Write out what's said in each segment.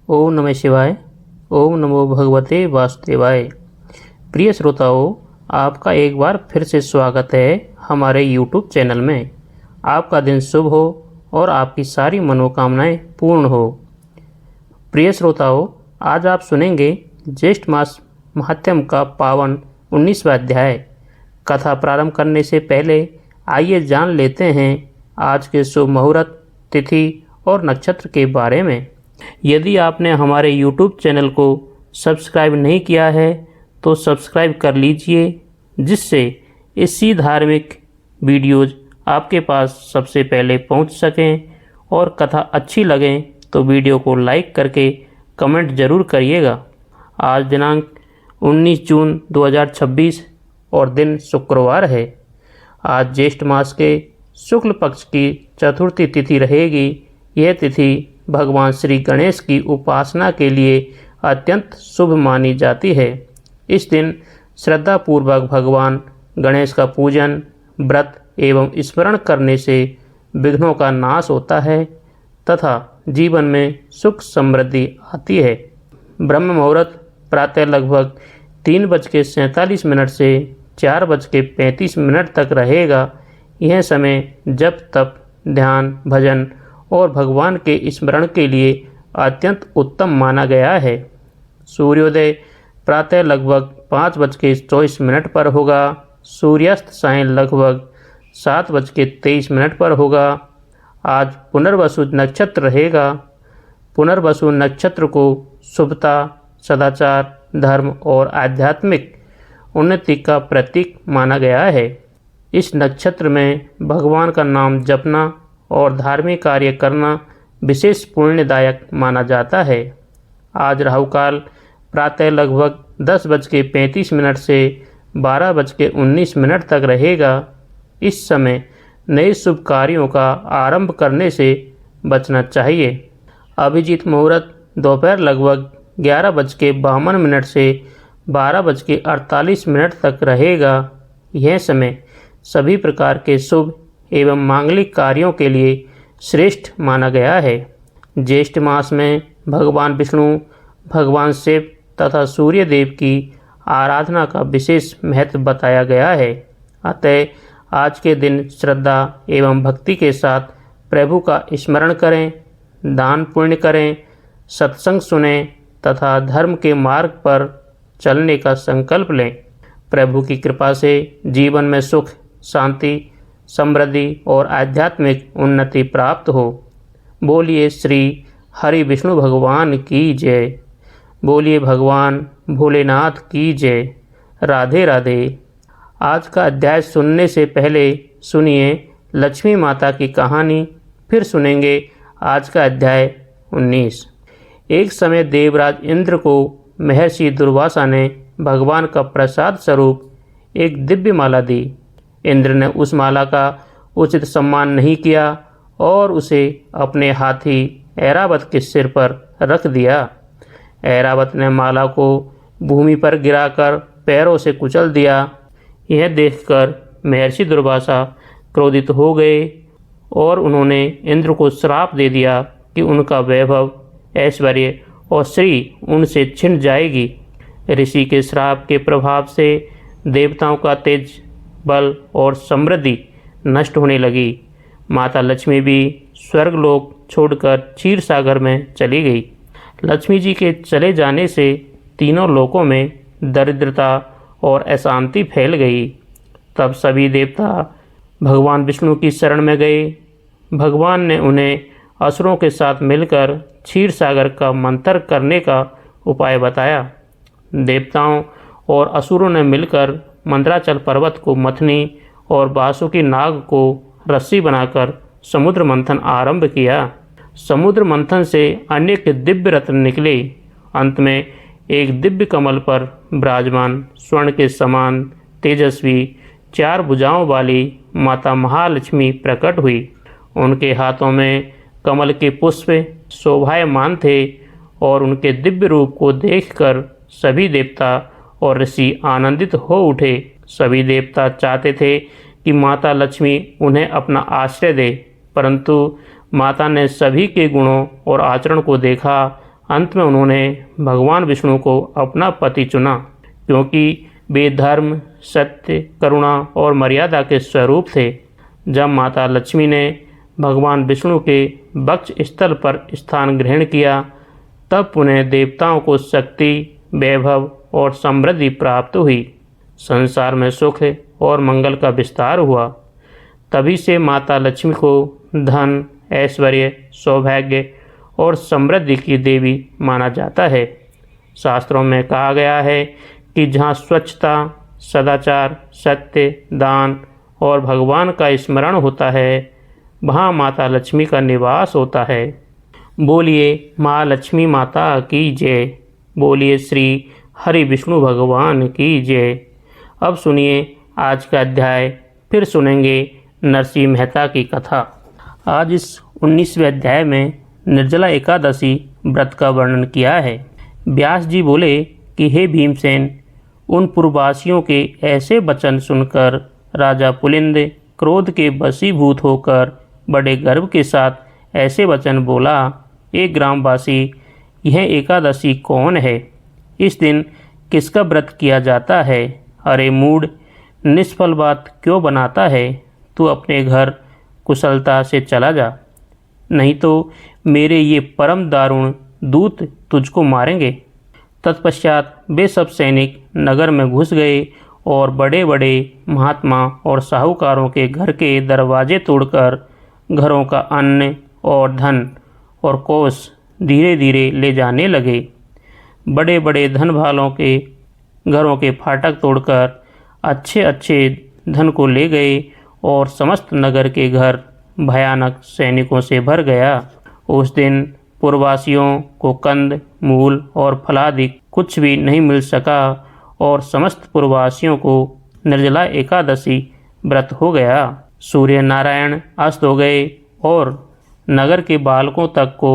ओम नमः शिवाय। ओम नमो भगवते वासुदेवाय। प्रिय श्रोताओं, आपका एक बार फिर से स्वागत है हमारे YouTube चैनल में। आपका दिन शुभ हो और आपकी सारी मनोकामनाएं पूर्ण हो। प्रिय श्रोताओं, आज आप सुनेंगे ज्येष्ठ मास महात्म्य का पावन 19वां अध्याय। कथा प्रारंभ करने से पहले आइए जान लेते हैं आज के शुभ मुहूर्त, तिथि और नक्षत्र के बारे में। यदि आपने हमारे YouTube चैनल को सब्सक्राइब नहीं किया है तो सब्सक्राइब कर लीजिए, जिससे इसी धार्मिक वीडियोज़ आपके पास सबसे पहले पहुंच सकें। और कथा अच्छी लगे तो वीडियो को लाइक करके कमेंट ज़रूर करिएगा। आज दिनांक 19 जून 2026 और दिन शुक्रवार है। आज ज्येष्ठ मास के शुक्ल पक्ष की चतुर्थी तिथि रहेगी। यह तिथि भगवान श्री गणेश की उपासना के लिए अत्यंत शुभ मानी जाती है। इस दिन श्रद्धापूर्वक भगवान गणेश का पूजन, व्रत एवं स्मरण करने से विघ्नों का नाश होता है तथा जीवन में सुख समृद्धि आती है। ब्रह्म मुहूर्त प्रातः लगभग 3:47 से 4:35 तक रहेगा। यह समय जप, तप, ध्यान, भजन और भगवान के स्मरण के लिए अत्यंत उत्तम माना गया है। सूर्योदय प्रातः लगभग 5:24 पर होगा। सूर्यास्त सायं लगभग 7:23 पर होगा। आज पुनर्वसु नक्षत्र रहेगा। पुनर्वसु नक्षत्र को शुभता, सदाचार, धर्म और आध्यात्मिक उन्नति का प्रतीक माना गया है। इस नक्षत्र में भगवान का नाम जपना और धार्मिक कार्य करना विशेष पुण्यदायक माना जाता है। आज राहु काल प्रातः लगभग 10:35 से 12:19 तक रहेगा। इस समय नए शुभ कार्यों का आरंभ करने से बचना चाहिए। अभिजीत मुहूर्त दोपहर लगभग 11:52 से 12:48 तक रहेगा। यह समय सभी प्रकार के शुभ एवं मांगलिक कार्यों के लिए श्रेष्ठ माना गया है। ज्येष्ठ मास में भगवान विष्णु, भगवान शिव तथा सूर्य देव की आराधना का विशेष महत्व बताया गया है। अतः आज के दिन श्रद्धा एवं भक्ति के साथ प्रभु का स्मरण करें, दान पुण्य करें, सत्संग सुनें तथा धर्म के मार्ग पर चलने का संकल्प लें। प्रभु की कृपा से जीवन में सुख, शांति, समृद्धि और आध्यात्मिक उन्नति प्राप्त हो। बोलिए श्री हरि विष्णु भगवान की जय। बोलिए भगवान भोलेनाथ की जय। राधे राधे। आज का अध्याय सुनने से पहले सुनिए लक्ष्मी माता की कहानी, फिर सुनेंगे आज का अध्याय 19। एक समय देवराज इंद्र को महर्षि दुर्वासा ने भगवान का प्रसाद स्वरूप एक दिव्य माला दी। इंद्र ने उस माला का उचित सम्मान नहीं किया और उसे अपने हाथी ऐरावत के सिर पर रख दिया। ऐरावत ने माला को भूमि पर गिराकर पैरों से कुचल दिया। यह देखकर महर्षि दुर्वासा क्रोधित हो गए और उन्होंने इंद्र को श्राप दे दिया कि उनका वैभव, ऐश्वर्य और श्री उनसे छिन जाएगी। ऋषि के श्राप के प्रभाव से देवताओं का तेज, बल और समृद्धि नष्ट होने लगी। माता लक्ष्मी भी स्वर्गलोक छोड़कर क्षीर सागर में चली गई। लक्ष्मी जी के चले जाने से तीनों लोकों में दरिद्रता और अशांति फैल गई। तब सभी देवता भगवान विष्णु की शरण में गए। भगवान ने उन्हें असुरों के साथ मिलकर क्षीर सागर का मंथन करने का उपाय बताया। देवताओं और असुरों ने मिलकर मंदराचल पर्वत को मथनी और बासुकी नाग को रस्सी बनाकर समुद्र मंथन आरंभ किया। समुद्र मंथन से अनेक दिव्य रत्न निकले। अंत में एक दिव्य कमल पर विराजमान स्वर्ण के समान तेजस्वी 4 भुजाओं वाली माता महालक्ष्मी प्रकट हुई। उनके हाथों में कमल के पुष्प शोभायमान थे और उनके दिव्य रूप को देखकर सभी देवता और ऋषि आनंदित हो उठे। सभी देवता चाहते थे कि माता लक्ष्मी उन्हें अपना आश्रय दे, परंतु माता ने सभी के गुणों और आचरण को देखा अंत में उन्होंने भगवान विष्णु को अपना पति चुना, क्योंकि वे धर्म, सत्य, करुणा और मर्यादा के स्वरूप थे। जब माता लक्ष्मी ने भगवान विष्णु के वक्ष स्थल पर स्थान ग्रहण किया, तब उन्हें देवताओं को शक्ति, वैभव और समृद्धि प्राप्त हुई। संसार में सुख और मंगल का विस्तार हुआ। तभी से माता लक्ष्मी को धन, ऐश्वर्य, सौभाग्य और समृद्धि की देवी माना जाता है। शास्त्रों में कहा गया है कि जहाँ स्वच्छता, सदाचार, सत्य, दान और भगवान का स्मरण होता है, वहाँ माता लक्ष्मी का निवास होता है। बोलिए माँ लक्ष्मी माता की जय। बोलिए श्री हरि विष्णु भगवान की जय। अब सुनिए आज का अध्याय। फिर सुनेंगे नरसिंह मेहता की कथा। आज इस 19वें अध्याय में निर्जला एकादशी व्रत का वर्णन किया है। व्यास जी बोले कि हे भीमसेन, उन पूर्ववासियों के ऐसे वचन सुनकर राजा पुलिंद क्रोध के वशीभूत होकर बड़े गर्व के साथ ऐसे वचन बोला, एक ग्रामवासी, यह एकादशी कौन है? इस दिन किसका व्रत किया जाता है? अरे मूढ़, निष्फल बात क्यों बनाता है? तू अपने घर कुशलता से चला जा, नहीं तो मेरे ये परम दारुण दूत तुझको मारेंगे। तत्पश्चात वे सब सैनिक नगर में घुस गए और बड़े बड़े महात्मा और साहूकारों के घर के दरवाजे तोड़कर घरों का अन्न और धन और कोष धीरे धीरे ले जाने लगे। बड़े बड़े धन भालों के घरों के फाटक तोड़कर अच्छे अच्छे धन को ले गए और समस्त नगर के घर भयानक सैनिकों से भर गया। उस दिन पूर्ववासियों को कंद, मूल और फलादि कुछ भी नहीं मिल सका और समस्त पूर्ववासियों को निर्जला एकादशी व्रत हो गया। सूर्य नारायण अस्त हो गए और नगर के बालकों तक को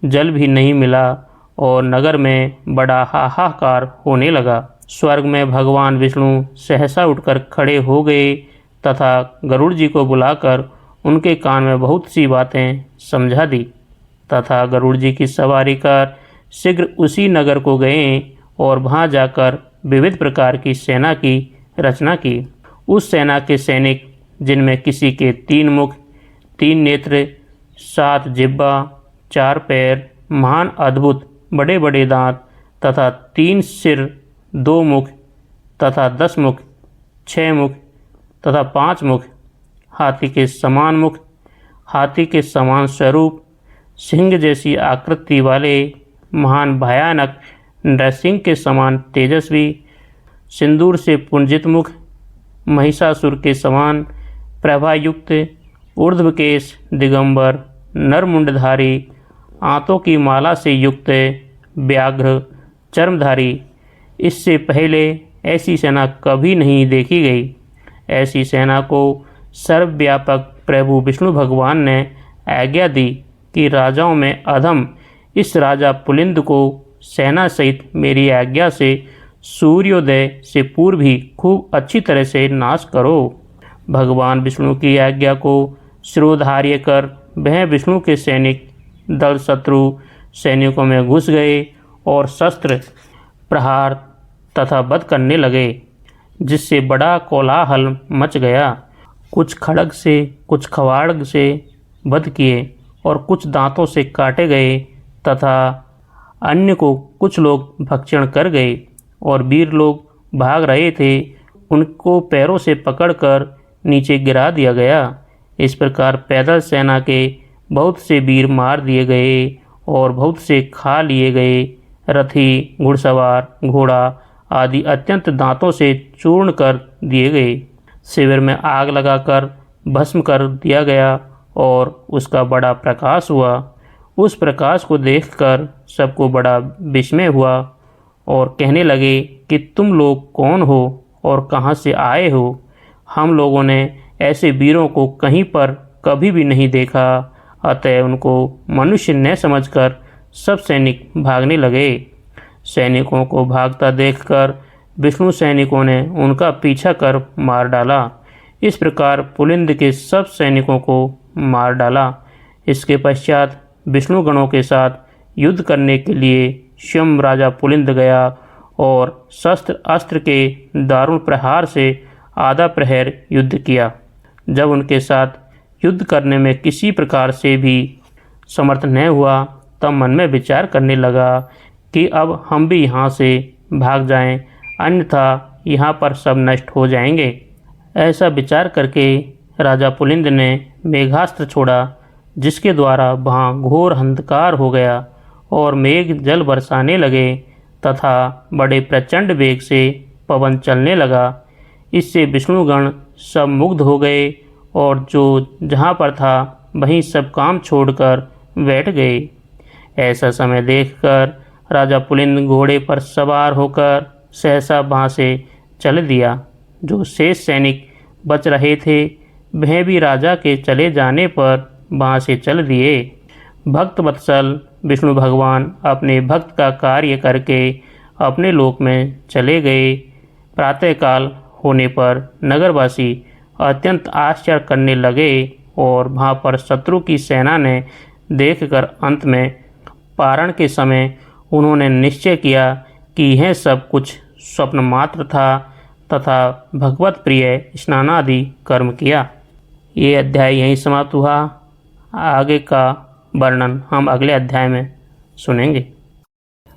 जल भी नहीं मिला और नगर में बड़ा हाहाकार होने लगा। स्वर्ग में भगवान विष्णु सहसा उठकर खड़े हो गए तथा गरुड़ जी को बुलाकर उनके कान में बहुत सी बातें समझा दी तथा गरुड़ जी की सवारी कर शीघ्र उसी नगर को गए और वहां जाकर विविध प्रकार की सेना की रचना की। उस सेना के सैनिक, जिनमें किसी के 3 मुख, 3 नेत्र, 7 जिह्वा, 4 पैर, महान अद्भुत बड़े बड़े दांत तथा 3 सिर, 2 मुख तथा 10 मुख, 6 मुख तथा 5 मुख, हाथी के समान मुख, हाथी के समान स्वरूप, सिंह जैसी आकृति वाले, महान भयानक नरसिंह के समान तेजस्वी, सिंदूर से पुंजित मुख, महिषासुर के समान प्रभायुक्त, ऊर्ध्वकेश, दिगंबर, नरमुंडधारी, आंतों की माला से युक्त, व्याघ्र चर्मधारी। इससे पहले ऐसी सेना कभी नहीं देखी गई। ऐसी सेना को सर्वव्यापक प्रभु विष्णु भगवान ने आज्ञा दी कि राजाओं में अधम इस राजा पुलिंद को सेना सहित मेरी आज्ञा से सूर्योदय से पूर्व ही खूब अच्छी तरह से नाश करो। भगवान विष्णु की आज्ञा को शिरोधार्य कर वह विष्णु के सैनिक दल शत्रु सैनिकों में घुस गए और शस्त्र प्रहार तथा वध करने लगे, जिससे बड़ा कोलाहल मच गया। कुछ खड्ग से, कुछ खवाड़ से वध किए और कुछ दांतों से काटे गए तथा अन्य को कुछ लोग भक्षण कर गए और वीर लोग भाग रहे थे, उनको पैरों से पकड़कर नीचे गिरा दिया गया। इस प्रकार पैदल सेना के बहुत से वीर मार दिए गए और बहुत से खा लिए गए। रथी, घुड़सवार, घोड़ा आदि अत्यंत दांतों से चूर्ण कर दिए गए। शिविर में आग लगाकर भस्म कर दिया गया और उसका बड़ा प्रकाश हुआ। उस प्रकाश को देखकर सबको बड़ा विस्मय हुआ और कहने लगे कि तुम लोग कौन हो और कहाँ से आए हो? हम लोगों ने ऐसे वीरों को कहीं पर कभी भी नहीं देखा। अतः उनको मनुष्य न समझकर सब सैनिक भागने लगे। सैनिकों को भागता देखकर विष्णु सैनिकों ने उनका पीछा कर मार डाला। इस प्रकार पुलिंद के सब सैनिकों को मार डाला। इसके पश्चात विष्णु गणों के साथ युद्ध करने के लिए स्वयं राजा पुलिंद गया और शस्त्र अस्त्र के दारुण प्रहार से आधा प्रहर युद्ध किया। जब उनके साथ युद्ध करने में किसी प्रकार से भी समर्थ न हुआ तब मन में विचार करने लगा कि अब हम भी यहाँ से भाग जाएं, अन्यथा यहाँ पर सब नष्ट हो जाएंगे। ऐसा विचार करके राजा पुलिंद ने मेघास्त्र छोड़ा, जिसके द्वारा वहाँ घोर अंधकार हो गया और मेघ जल बरसाने लगे तथा बड़े प्रचंड वेग से पवन चलने लगा। इससे विष्णुगण सब मुग्ध हो गए और जो जहाँ पर था वहीं सब काम छोड़कर बैठ गए। ऐसा समय देखकर राजा पुलिंद घोड़े पर सवार होकर सहसा वहाँ से चल दिया। जो शेष सैनिक बच रहे थे वह भी राजा के चले जाने पर वहाँ से चल दिए। भक्त वत्सल विष्णु भगवान अपने भक्त का कार्य करके अपने लोक में चले गए। प्रातःकाल होने पर नगरवासी अत्यंत आश्चर्य करने लगे और वहाँ पर शत्रु की सेना ने देखकर अंत में पारण के समय उन्होंने निश्चय किया कि यह सब कुछ स्वप्न मात्र था तथा भगवत प्रिय स्नानादि कर्म किया। ये अध्याय यहीं समाप्त हुआ। आगे का वर्णन हम अगले अध्याय में सुनेंगे।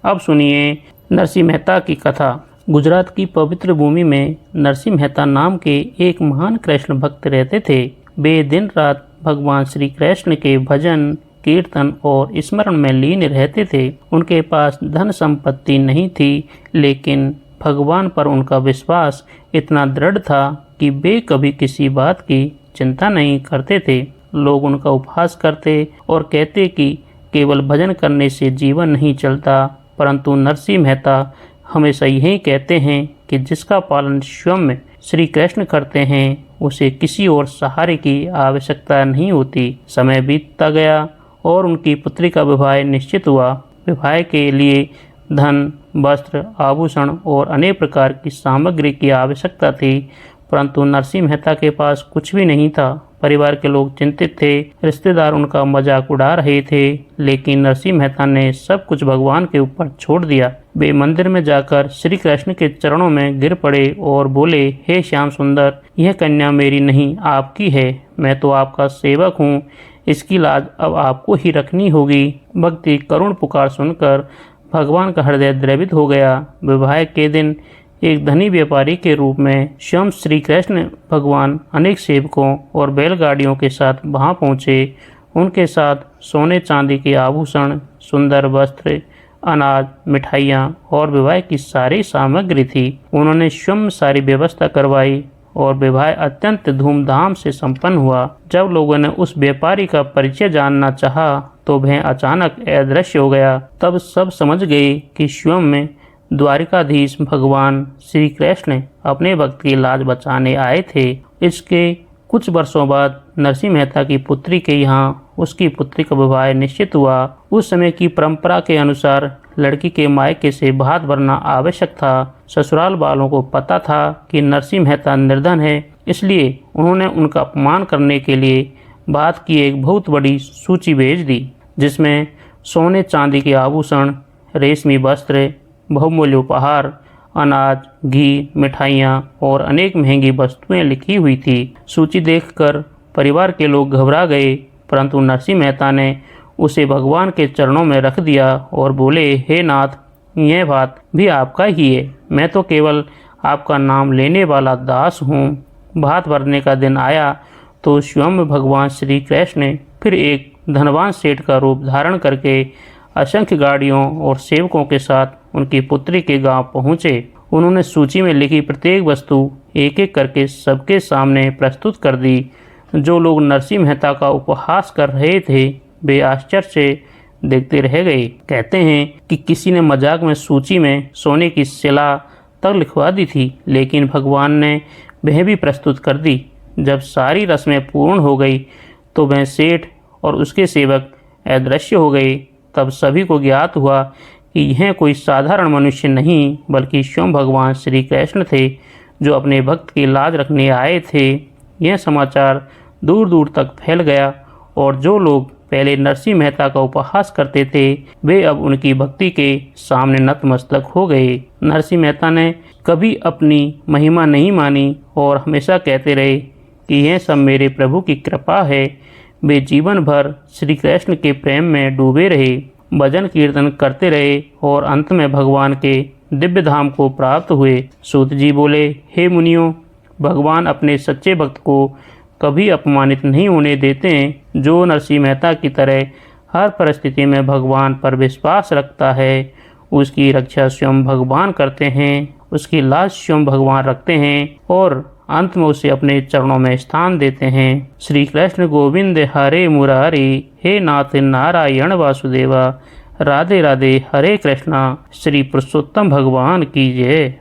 अब सुनिए नरसिंह मेहता की कथा। गुजरात की पवित्र भूमि में नरसिंह मेहता नाम के एक महान कृष्ण भक्त रहते थे। वे दिन रात भगवान श्री कृष्ण के भजन कीर्तन और स्मरण में लीन रहते थे। उनके पास धन संपत्ति नहीं थी, लेकिन भगवान पर उनका विश्वास इतना दृढ़ था कि वे कभी किसी बात की चिंता नहीं करते थे। लोग उनका उपहास करते और कहते कि केवल भजन करने से जीवन नहीं चलता, परंतु नरसिंह मेहता हमेशा यही कहते हैं कि जिसका पालन स्वयं श्री कृष्ण करते हैं उसे किसी और सहारे की आवश्यकता नहीं होती। समय बीतता गया और उनकी पुत्री का विवाह निश्चित हुआ। विवाह के लिए धन, वस्त्र, आभूषण और अनेक प्रकार की सामग्री की आवश्यकता थी, परंतु नरसिंह मेहता के पास कुछ भी नहीं था। परिवार के लोग चिंतित थे, रिश्तेदार उनका मजाक उड़ा रहे थे, लेकिन नरसिंह मेहता ने सब कुछ भगवान के ऊपर छोड़ दिया। वे मंदिर में जाकर श्री कृष्ण के चरणों में गिर पड़े और बोले, हे श्याम सुंदर, यह कन्या मेरी नहीं आपकी है। मैं तो आपका सेवक हूँ, इसकी लाज अब आपको ही रखनी होगी। भक्ति करुण पुकार सुनकर भगवान का हृदय द्रवित हो गया। विवाह के दिन एक धनी व्यापारी के रूप में स्वयं श्री कृष्ण भगवान अनेक सेवकों और बैलगाड़ियों के साथ वहां पहुंचे। उनके साथ सोने चांदी के आभूषण, सुंदर वस्त्र, अनाज, मिठाइयाँ और विवाह की सारी सामग्री थी। उन्होंने स्वयं सारी व्यवस्था करवाई और विवाह अत्यंत धूमधाम से संपन्न हुआ। जब लोगों ने उस व्यापारी का परिचय जानना चाहा तो वह अचानक अदृश्य हो गया। तब सब समझ गए कि स्वयं में द्वारिकाधीश भगवान श्री कृष्ण अपने भक्त की लाज बचाने आए थे। इसके कुछ वर्षों बाद नरसिंह मेहता की पुत्री के यहाँ उसकी पुत्री का विवाह निश्चित हुआ। उस समय की परंपरा के अनुसार लड़की के मायके से भात भरना आवश्यक था। ससुराल वालों को पता था कि नरसिंह मेहता निर्धन है, इसलिए उन्होंने उनका अपमान करने के लिए भात की एक बहुत बड़ी सूची भेज दी, जिसमें सोने चांदी के आभूषण, रेशमी वस्त्र, बहुमूल्य उपहार, अनाज, घी, मिठाइयाँ और अनेक महंगी वस्तुएं लिखी हुई थी। सूची देखकर परिवार के लोग घबरा गए, परंतु नरसिंह मेहता ने उसे भगवान के चरणों में रख दिया और बोले, हे नाथ, यह बात भी आपका ही है। मैं तो केवल आपका नाम लेने वाला दास हूँ। भात भरने का दिन आया तो स्वयं भगवान श्री कृष्ण ने फिर एक धनवान सेठ का रूप धारण करके असंख्य गाड़ियों और सेवकों के साथ उनकी पुत्री के गांव पहुंचे। उन्होंने सूची में लिखी प्रत्येक वस्तु एक एक करके सबके सामने प्रस्तुत कर दी। जो लोग नरसिंह मेहता का उपहास कर रहे थे वे आश्चर्य से देखते रह गए। कहते हैं कि किसी ने मजाक में सूची में सोने की शिला तक लिखवा दी थी, लेकिन भगवान ने वह भी प्रस्तुत कर दी। जब सारी रस्में पूर्ण हो गई तो वह सेठ और उसके सेवक अदृश्य हो गए। तब सभी को ज्ञात हुआ कि यह कोई साधारण मनुष्य नहीं बल्कि स्वयं भगवान श्री कृष्ण थे, जो अपने भक्त की लाज रखने आए थे। यह समाचार दूर दूर तक फैल गया और जो लोग पहले नरसिंह मेहता का उपहास करते थे, वे अब उनकी भक्ति के सामने नतमस्तक हो गए। नरसिंह मेहता ने कभी अपनी महिमा नहीं मानी और हमेशा कहते रहे कि यह सब मेरे प्रभु की कृपा है। वे जीवन भर श्री कृष्ण के प्रेम में डूबे रहे, भजन कीर्तन करते रहे और अंत में भगवान के दिव्य धाम को प्राप्त हुए। सूत जी बोले, हे मुनियों, भगवान अपने सच्चे भक्त को कभी अपमानित नहीं होने देते हैं। जो नरसिंह मेहता की तरह हर परिस्थिति में भगवान पर विश्वास रखता है, उसकी रक्षा स्वयं भगवान करते हैं, उसकी लाज स्वयं भगवान रखते हैं और अंत में उसे अपने चरणों में स्थान देते हैं। श्री कृष्ण गोविंद हरे मुरारी, हे नाथ नारायण वासुदेवा, राधे राधे, हरे कृष्णा। श्री पुरुषोत्तम भगवान की जय।